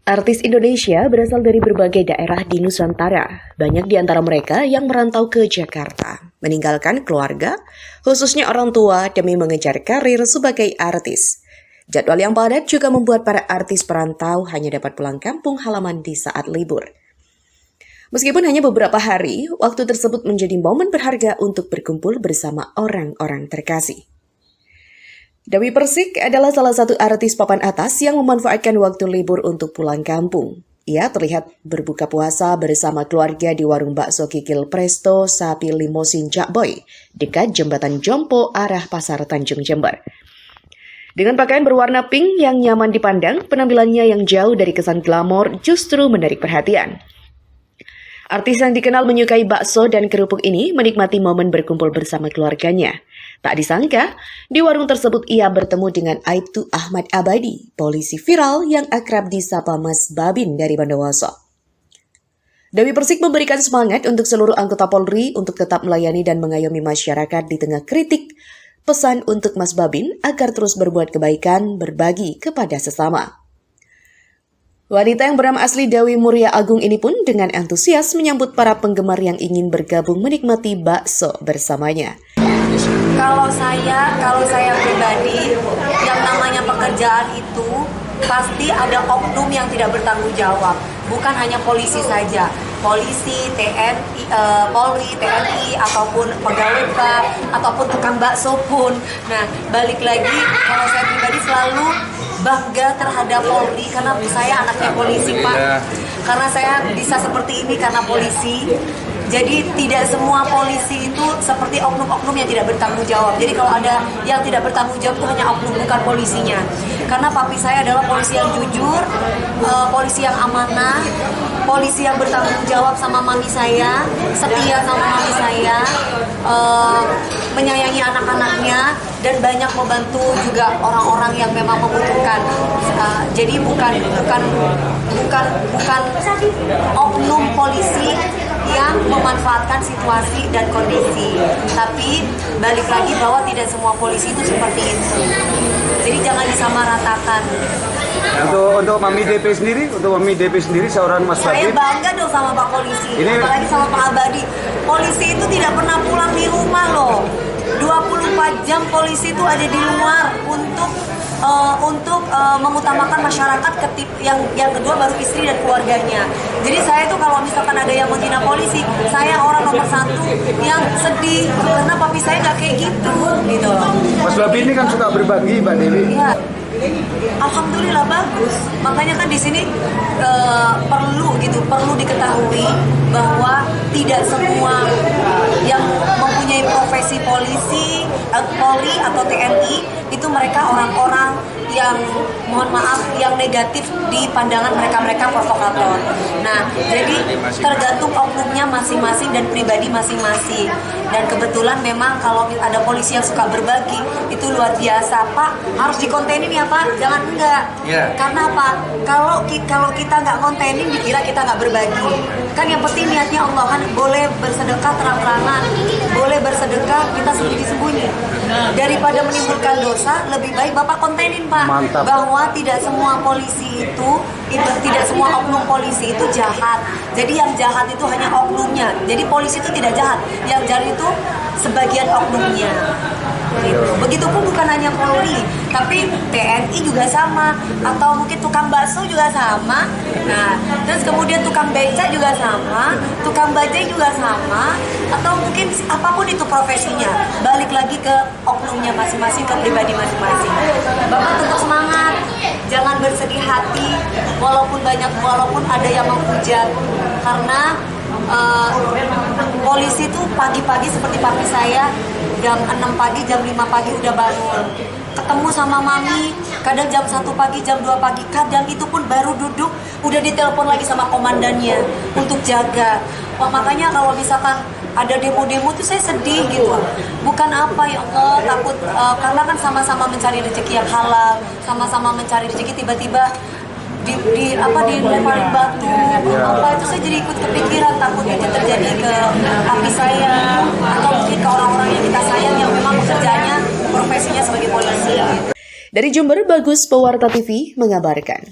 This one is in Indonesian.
Artis Indonesia berasal dari berbagai daerah di Nusantara. Banyak di antara mereka yang merantau ke Jakarta, meninggalkan keluarga, khususnya orang tua demi mengejar karir sebagai artis. Jadwal yang padat juga membuat para artis perantau hanya dapat pulang kampung halaman di saat libur. Meskipun hanya beberapa hari, waktu tersebut menjadi momen berharga untuk berkumpul bersama orang-orang terkasih. Dewi Persik adalah salah satu artis papan atas yang memanfaatkan waktu libur untuk pulang kampung. Ia terlihat berbuka puasa bersama keluarga di warung bakso Kikil Presto Sapi Limosin Cak Boy, dekat Jembatan Jompo arah Pasar Tanjung Jember. Dengan pakaian berwarna pink yang nyaman dipandang, penampilannya yang jauh dari kesan glamor justru menarik perhatian. Artis yang dikenal menyukai bakso dan kerupuk ini menikmati momen berkumpul bersama keluarganya. Tak disangka, di warung tersebut ia bertemu dengan Aibtu Ahmad Abadi, polisi viral yang akrab disapa Mas Babin dari Bondowoso. Dewi Persik memberikan semangat untuk seluruh anggota Polri untuk tetap melayani dan mengayomi masyarakat di tengah kritik. Pesan untuk Mas Babin agar terus berbuat kebaikan, berbagi kepada sesama. Wanita yang bernama asli Dewi Muria Agung ini pun dengan antusias menyambut para penggemar yang ingin bergabung menikmati bakso bersamanya. Kalau saya pribadi, yang namanya pekerjaan itu pasti ada oknum yang tidak bertanggung jawab. Bukan hanya polisi saja, polisi, TNI, Polri, TNI, ataupun pegawai bank, ataupun tukang bakso pun. Nah, balik lagi, kalau saya pribadi selalu bangga terhadap Polri karena saya anaknya polisi, Pak. Karena saya bisa seperti ini karena polisi. Jadi tidak semua polisi itu seperti oknum-oknum yang tidak bertanggung jawab. Jadi kalau ada yang tidak bertanggung jawab itu hanya oknum, bukan polisinya. Karena papi saya adalah polisi yang jujur, polisi yang amanah, polisi yang bertanggung jawab sama mami saya, setia sama mami saya, menyayangi anak-anaknya, dan banyak membantu juga orang-orang yang memang membutuhkan. Jadi bukan oknum polisi yang memanfaatkan situasi dan kondisi. Tapi balik lagi bahwa tidak semua polisi itu seperti itu. Jadi jangan disamaratakan. Untuk Mami DP sendiri seorang Mas Babin. Saya bangga dong sama Pak Polisi, apalagi sama Pak Abadi. Polisi itu tidak pernah pulang di rumah loh. 24 jam polisi itu ada di luar untuk mengutamakan masyarakat, yang kedua baru istri dan keluarganya. Jadi saya tuh kalau misalkan ada yang menghina polisi, saya orang nomor satu yang sedih karena papi saya nggak kayak gitu loh. Mas Babin ini kan suka berbagi, Mbak Dewi. Iya. Alhamdulillah bagus. Makanya kan di sini perlu diketahui bahwa tidak semua yang mempunyai profesi polisi, Polri atau TNI itu mereka orang-orang yang mohon maaf yang negatif di pandangan mereka provokator. Nah, jadi tergantung oknumnya masing-masing dan pribadi masing-masing. Dan kebetulan memang kalau ada polisi yang suka berbagi itu luar biasa, Pak. Harus dikontenin ya, Pak. Jangan enggak. Yeah. Karena apa? Kalau kita nggak kontenin dikira kita nggak berbagi. Kan yang penting niatnya Allah, kan boleh bersedekah terang-terangan, boleh bersedekah kita sembunyi-sembunyi. Daripada menimbulkan dosa, lebih baik Bapak kontenin, Pak. Mantap. Bahwa tidak semua polisi itu tidak semua oknum polisi itu jahat. Jadi yang jahat itu hanya oknumnya. Jadi polisi itu tidak jahat. Yang jahat itu sebagian oknumnya. Gitu. Begitupun bukan hanya Polri, tapi TNI juga sama, atau mungkin tukang bakso juga sama. Nah, terus kemudian tukang beca juga sama, tukang bajai juga sama, atau mungkin apapun itu profesinya. Balik lagi ke oknumnya masing-masing, ke pribadi masing-masing. Bapak tetap semangat, jangan bersedih hati, walaupun ada yang menghujat, karena polisi itu pagi-pagi seperti papi saya, jam 6 pagi, jam 5 pagi udah bangun. Ketemu sama mami, kadang jam 1 pagi, jam 2 pagi, kadang itu pun baru duduk, udah ditelepon lagi sama komandannya untuk jaga. Makanya kalau misalkan ada demo-demo tuh saya sedih gitu. Bukan apa ya Allah, takut, karena kan sama-sama mencari rezeki yang halal, sama-sama mencari rezeki, tiba-tiba dilemparin batu apa itu, saya jadi ikut kepikiran, takut itu terjadi ke papi saya atau mungkin ke orang-orang yang kita sayang yang memang pekerjaannya profesinya sebagai polisi. Dari Jember, Bagus, Pewarta TV mengabarkan.